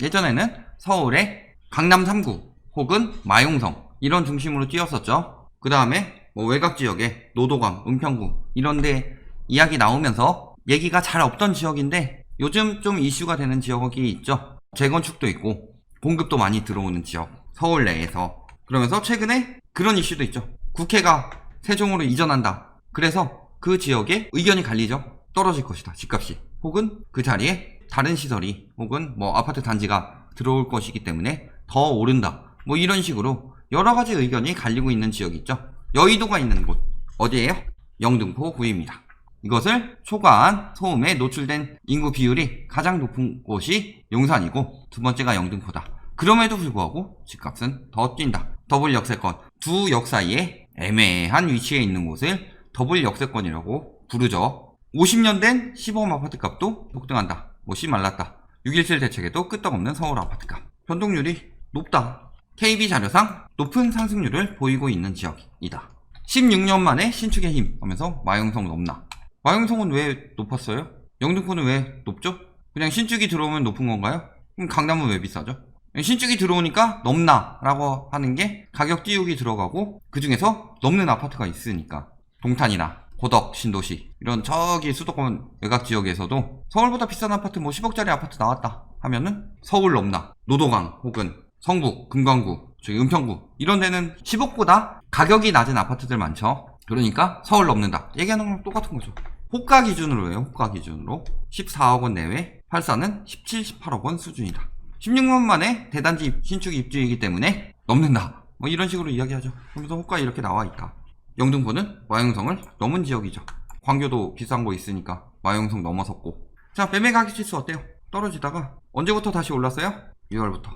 예전에는 서울의 강남 3구 혹은 마용성 이런 중심으로 뛰었었죠. 그 다음에 뭐 외곽 지역에 노도강, 은평구 이런데 이야기 나오면서 얘기가 잘 없던 지역인데 요즘 좀 이슈가 되는 지역이 있죠. 재건축도 있고 공급도 많이 들어오는 지역, 서울 내에서. 그러면서 최근에 그런 이슈도 있죠. 국회가 세종으로 이전한다. 그래서 그 지역에 의견이 갈리죠. 떨어질 것이다, 집값이. 혹은 그 자리에 다른 시설이 혹은 뭐 아파트 단지가 들어올 것이기 때문에 더 오른다. 뭐 이런 식으로 여러 가지 의견이 갈리고 있는 지역이 있죠. 여의도가 있는 곳 어디예요? 영등포 구입니다. 이것을 초과한 소음에 노출된 인구 비율이 가장 높은 곳이 용산이고 두 번째가 영등포다. 그럼에도 불구하고 집값은 더 뛴다. 더블 역세권. 두 역 사이에 애매한 위치에 있는 곳을 더블 역세권이라고 부르죠. 50년 된 시범 아파트 값도 폭등한다. 못이 말랐다. 6.17 대책에도 끄떡없는 서울 아파트값. 변동률이 높다. KB 자료상 높은 상승률을 보이고 있는 지역이다. 16년 만에 신축의 힘 하면서 마용성 높나? 마용성은 왜 높았어요? 영등포는 왜 높죠? 그냥 신축이 들어오면 높은 건가요? 그럼 강남은 왜 비싸죠? 신축이 들어오니까 넘나 라고 하는 게 가격 띄우기 들어가고 그 중에서 넘는 아파트가 있으니까. 동탄이나 고덕, 신도시 이런 저기 수도권 외곽 지역에서도 서울보다 비싼 아파트 뭐 10억짜리 아파트 나왔다 하면은 서울 넘나, 노도강 혹은 성북, 금강구, 저기 은평구 이런 데는 10억보다 가격이 낮은 아파트들 많죠. 그러니까 서울 넘는다. 얘기하는 거랑 똑같은 거죠. 호가 기준으로 해요. 호가 기준으로 14억 원 내외, 84는 17, 18억 원 수준이다. 16년 만에 대단지 신축 입주이기 때문에 넘는다. 뭐 이런 식으로 이야기하죠. 그래서 호가 이렇게 나와 있다. 영등포는 마용성을 넘은 지역이죠. 광교도 비싼 거 있으니까 마용성 넘어섰고. 자, 매매 가격 지수 어때요? 떨어지다가 언제부터 다시 올랐어요? 6월부터.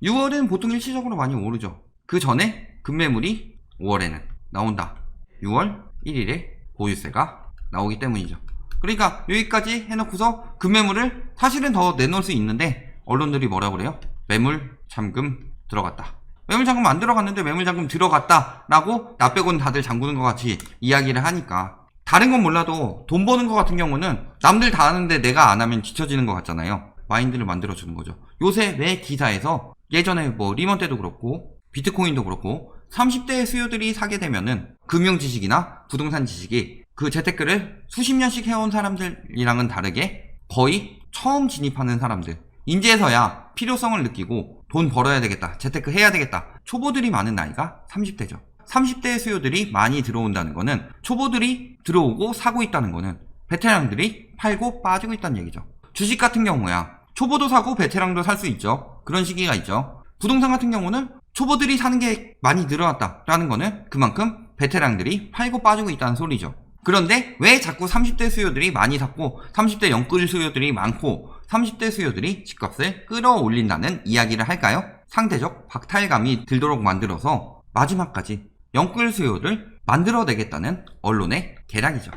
6월은 보통 일시적으로 많이 오르죠. 그 전에 급매물이 5월에는 나온다. 6월 1일에 보유세가 나오기 때문이죠. 그러니까 여기까지 해놓고서 급매물을 사실은 더 내놓을 수 있는데 언론들이 뭐라 그래요? 매물 잠금 들어갔다. 매물 잠금 안 들어갔는데 매물 잠금 들어갔다 라고 나 빼고는 다들 잠그는 것 같이 이야기를 하니까 다른 건 몰라도 돈 버는 것 같은 경우는 남들 다 하는데 내가 안 하면 지쳐지는 것 같잖아요. 마인드를 만들어주는 거죠. 요새 매 기사에서 예전에 뭐 리먼 때도 그렇고 비트코인도 그렇고 30대 수요들이 사게 되면은 금융 지식이나 부동산 지식이 그 재테크를 수십 년씩 해온 사람들이랑은 다르게 거의 처음 진입하는 사람들 인제서야 필요성을 느끼고 돈 벌어야 되겠다, 재테크 해야 되겠다. 초보들이 많은 나이가 30대죠. 30대 수요들이 많이 들어온다는 거는 초보들이 들어오고 사고 있다는 거는 베테랑들이 팔고 빠지고 있다는 얘기죠. 주식 같은 경우야 초보도 사고 베테랑도 살 수 있죠. 그런 시기가 있죠. 부동산 같은 경우는 초보들이 사는 게 많이 늘어났다라는 거는 그만큼 베테랑들이 팔고 빠지고 있다는 소리죠. 그런데 왜 자꾸 30대 수요들이 많이 샀고 30대 영끌 수요들이 많고 30대 수요들이 집값을 끌어올린다는 이야기를 할까요? 상대적 박탈감이 들도록 만들어서 마지막까지 영끌 수요를 만들어내겠다는 언론의 계략이죠.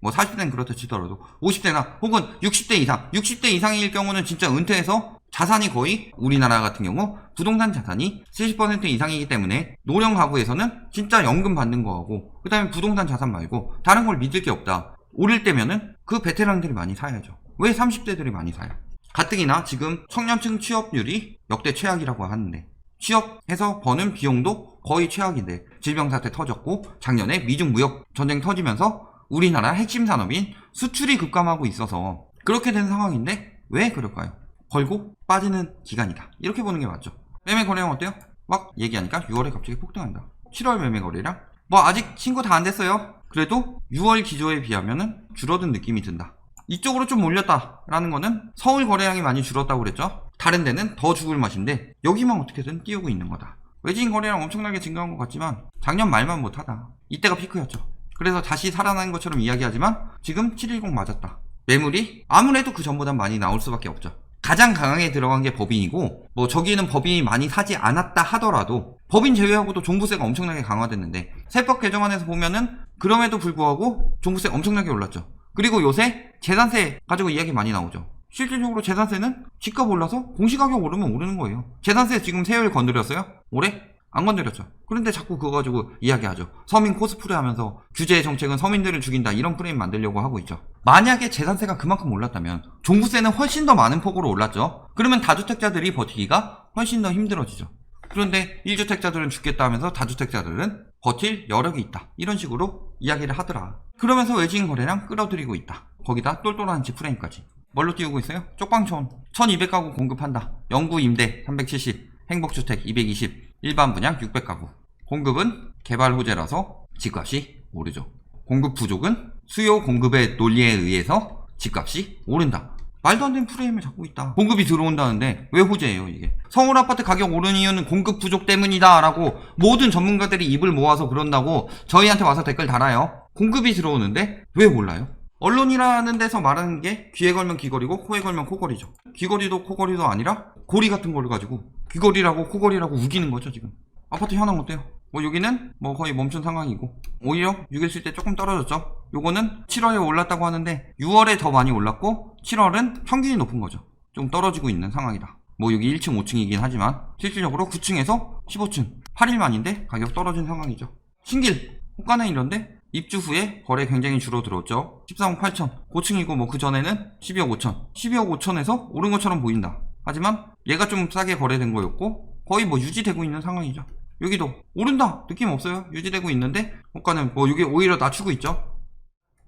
뭐 40대는 그렇다 치더라도 50대나 혹은 60대 이상 60대 이상일 경우는 진짜 은퇴해서 자산이 거의 우리나라 같은 경우 부동산 자산이 70% 이상이기 때문에 노령 가구에서는 진짜 연금 받는 거하고 그 다음에 부동산 자산 말고 다른 걸 믿을 게 없다. 오를 때면은 그 베테랑들이 많이 사야죠. 왜 30대들이 많이 사요? 가뜩이나 지금 청년층 취업률이 역대 최악이라고 하는데 취업해서 버는 비용도 거의 최악인데 질병 사태 터졌고 작년에 미중 무역 전쟁 터지면서 우리나라 핵심 산업인 수출이 급감하고 있어서 그렇게 된 상황인데 왜 그럴까요? 걸고 빠지는 기간이다. 이렇게 보는 게 맞죠. 매매 거래량 어때요? 막 얘기하니까 6월에 갑자기 폭등한다. 7월 매매 거래량? 뭐 아직 신고 다 안 됐어요. 그래도 6월 기조에 비하면은 줄어든 느낌이 든다. 이쪽으로 좀 몰렸다라는 거는 서울 거래량이 많이 줄었다고 그랬죠. 다른 데는 더 죽을 맛인데 여기만 어떻게든 띄우고 있는 거다. 외지인 거래량 엄청나게 증가한 것 같지만 작년 말만 못하다. 이때가 피크였죠. 그래서 다시 살아난 것처럼 이야기하지만 지금 710 맞았다. 매물이 아무래도 그 전보단 많이 나올 수밖에 없죠. 가장 강하게 들어간 게 법인이고 뭐 저기는 법인이 많이 사지 않았다 하더라도 법인 제외하고도 종부세가 엄청나게 강화됐는데 세법 개정안에서 보면은 그럼에도 불구하고 종부세 엄청나게 올랐죠. 그리고 요새 재산세 가지고 이야기 많이 나오죠. 실질적으로 재산세는 집값 올라서 공시가격 오르면 오르는 거예요. 재산세 지금 세율 건드렸어요? 올해? 안 건드렸죠. 그런데 자꾸 그거 가지고 이야기하죠. 서민 코스프레 하면서 규제 정책은 서민들을 죽인다, 이런 프레임 만들려고 하고 있죠. 만약에 재산세가 그만큼 올랐다면 종부세는 훨씬 더 많은 폭으로 올랐죠. 그러면 다주택자들이 버티기가 훨씬 더 힘들어지죠. 그런데 1주택자들은 죽겠다 하면서 다주택자들은 버틸 여력이 있다, 이런 식으로 이야기를 하더라. 그러면서 외지인 거래량 끌어들이고 있다. 거기다 똘똘한 집 프레임까지. 뭘로 띄우고 있어요? 쪽방촌 1200가구 공급한다. 영구 임대 370, 행복주택 220, 일반 분양 600가구. 공급은 개발 호재라서 집값이 오르죠. 공급 부족은 수요 공급의 논리에 의해서 집값이 오른다. 말도 안 되는 프레임을 잡고 있다. 공급이 들어온다는데 왜 호재예요 이게? 서울 아파트 가격 오르는 이유는 공급 부족 때문이다 라고 모든 전문가들이 입을 모아서 그런다고 저희한테 와서 댓글 달아요. 공급이 들어오는데 왜 몰라요? 언론이라는 데서 말하는 게 귀에 걸면 귀걸이고 코에 걸면 코걸이죠. 귀걸이도 코걸이도 아니라 고리 같은 거를 가지고 귀걸이라고 코걸이라고 우기는 거죠 지금. 아파트 현황 어때요? 뭐 여기는 뭐 거의 멈춘 상황이고, 오히려 6일칠 때 조금 떨어졌죠. 요거는 7월에 올랐다고 하는데 6월에 더 많이 올랐고 7월은 평균이 높은 거죠. 좀 떨어지고 있는 상황이다. 뭐 여기 1층 5층이긴 하지만 실질적으로 9층에서 15층 8일 만인데 가격 떨어진 상황이죠. 신길 호가는 이런데 입주 후에 거래 굉장히 줄어들었죠. 14억 8천 고층이고, 뭐 그 전에는 12억 5천 12억 5천에서 오른 것처럼 보인다. 하지만 얘가 좀 싸게 거래된 거였고 거의 뭐 유지되고 있는 상황이죠. 여기도 오른다 느낌 없어요. 유지되고 있는데 호가는 뭐 이게 오히려 낮추고 있죠.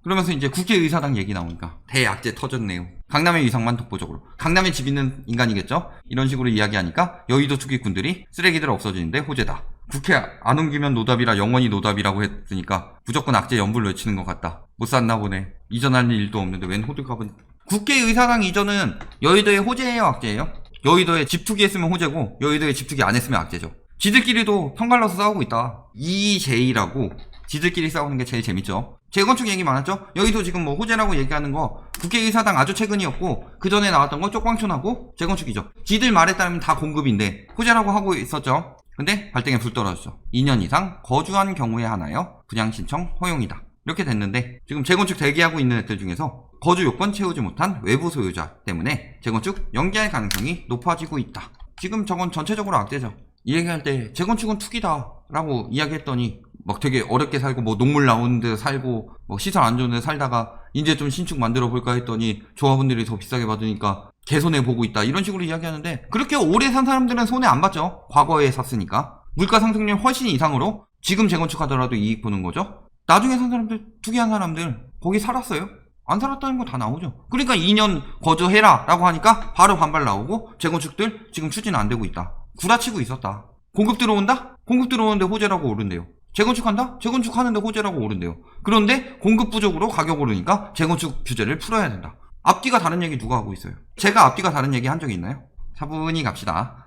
그러면서 이제 국회의사당 얘기 나오니까 대악재 터졌네요. 강남의 위상만 독보적으로. 강남에 집 있는 인간이겠죠? 이런 식으로 이야기하니까 여의도 투기꾼들이 쓰레기들 없어지는데 호재다. 국회 안 옮기면 노답이라 영원히 노답이라고 했으니까 무조건 악재 연불 외치는 것 같다. 못 샀나 보네. 이전할 일도 없는데 웬 호들갑은. 국회의사당 이전은 여의도의 호재예요, 악재예요? 여의도에 집 투기했으면 호재고 여의도에 집 투기 안 했으면 악재죠. 지들끼리도 편갈라서 싸우고 있다. EJ라고 지들끼리 싸우는 게 제일 재밌죠. 재건축 얘기 많았죠? 여기도 지금 뭐 호재라고 얘기하는 거 국회의사당 아주 최근이었고, 그 전에 나왔던 건 쪽방촌하고 재건축이죠. 지들 말에 따르면 다 공급인데 호재라고 하고 있었죠. 근데 발등에 불 떨어졌죠. 2년 이상 거주한 경우에 하나여 분양 신청 허용이다. 이렇게 됐는데 지금 재건축 대기하고 있는 애들 중에서 거주 요건 채우지 못한 외부 소유자 때문에 재건축 연기할 가능성이 높아지고 있다. 지금 저건 전체적으로 악재죠. 이 얘기할 때 재건축은 투기다 라고 이야기했더니 막 되게 어렵게 살고 뭐 녹물 나오는 데 살고 뭐 시설 안 좋은 데 살다가 이제 좀 신축 만들어 볼까 했더니 조합원들이 더 비싸게 받으니까 개손해 보고 있다, 이런 식으로 이야기하는데, 그렇게 오래 산 사람들은 손해 안 봤죠. 과거에 샀으니까. 물가 상승률 훨씬 이상으로 지금 재건축하더라도 이익 보는 거죠. 나중에 산 사람들, 투기한 사람들 거기 살았어요? 안 살았다는 거 다 나오죠. 그러니까 2년 거주해라 라고 하니까 바로 반발 나오고 재건축들 지금 추진 안 되고 있다. 구라치고 있었다. 공급 들어온다? 공급 들어오는데 호재라고 오른대요. 재건축한다? 재건축하는데 호재라고 오른대요. 그런데 공급 부족으로 가격 오르니까 재건축 규제를 풀어야 된다. 앞뒤가 다른 얘기 누가 하고 있어요? 제가 앞뒤가 다른 얘기 한 적이 있나요? 차분히 갑시다.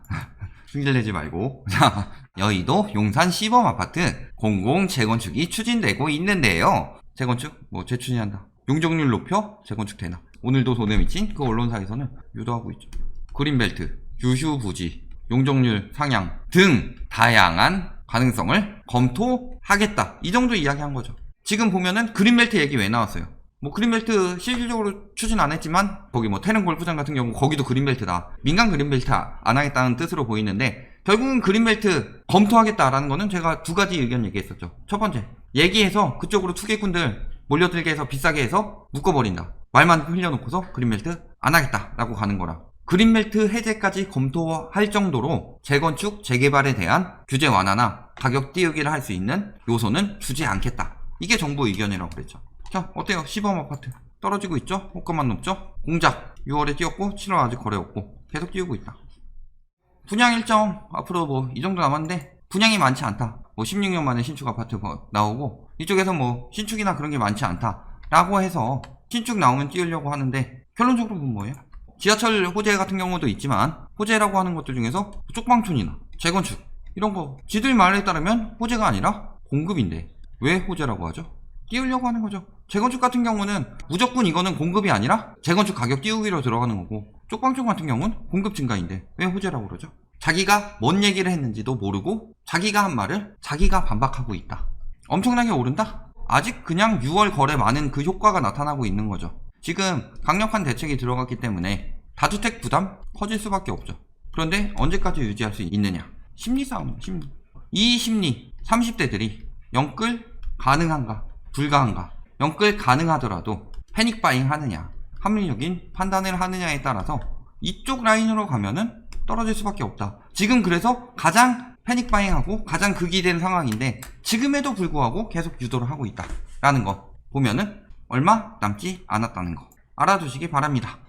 승질내지 말고. 자, 여의도 용산 시범 아파트 공공 재건축이 추진되고 있는데요. 재건축 뭐 재추진한다. 용적률 높여 재건축 되나? 오늘도 돈에 미친 그 언론사에서는 유도하고 있죠. 그린벨트, 유휴부지, 용적률 상향 등 다양한 가능성을 검토하겠다, 이 정도 이야기한 거죠. 지금 보면은 그린벨트 얘기 왜 나왔어요? 뭐 그린벨트 실질적으로 추진 안 했지만 거기 뭐 태릉 골프장 같은 경우 거기도 그린벨트다, 민간 그린벨트 안 하겠다는 뜻으로 보이는데, 결국은 그린벨트 검토하겠다라는 거는 제가 두 가지 의견 얘기했었죠. 첫 번째, 얘기해서 그쪽으로 투기꾼들 몰려들게 해서 비싸게 해서 묶어버린다. 말만 흘려놓고서 그린벨트 안 하겠다라고 가는 거라. 그린벨트 해제까지 검토할 정도로 재건축, 재개발에 대한 규제 완화나 가격 띄우기를 할 수 있는 요소는 주지 않겠다. 이게 정부 의견이라고 그랬죠. 자, 어때요? 시범 아파트 떨어지고 있죠? 호가만 높죠? 공작 6월에 띄웠고 7월 아직 거래 없고 계속 띄우고 있다. 분양 일정 앞으로 뭐 이 정도 남았는데 분양이 많지 않다. 뭐 16년 만에 신축 아파트 나오고 이쪽에서 뭐 신축이나 그런 게 많지 않다 라고 해서 신축 나오면 띄우려고 하는데, 결론적으로 보면 뭐예요? 지하철 호재 같은 경우도 있지만 호재라고 하는 것들 중에서 쪽방촌이나 재건축 이런 거 지들 말에 따르면 호재가 아니라 공급인데 왜 호재라고 하죠? 띄우려고 하는 거죠. 재건축 같은 경우는 무조건 이거는 공급이 아니라 재건축 가격 띄우기로 들어가는 거고, 쪽방촌 같은 경우는 공급 증가인데 왜 호재라고 그러죠? 자기가 뭔 얘기를 했는지도 모르고 자기가 한 말을 자기가 반박하고 있다. 엄청나게 오른다? 아직 그냥 6월 거래 많은 그 효과가 나타나고 있는 거죠. 지금 강력한 대책이 들어갔기 때문에 다주택 부담 커질 수밖에 없죠. 그런데 언제까지 유지할 수 있느냐? 심리 싸움이에요, 심리. 이 심리 30대들이 영끌 가능한가 불가한가, 영끌 가능하더라도 패닉바잉 하느냐 합리적인 판단을 하느냐에 따라서 이쪽 라인으로 가면은 떨어질 수밖에 없다. 지금 그래서 가장 패닉바잉하고 가장 극이 된 상황인데 지금에도 불구하고 계속 유도를 하고 있다 라는 거 보면은 얼마 남지 않았다는 거 알아두시기 바랍니다.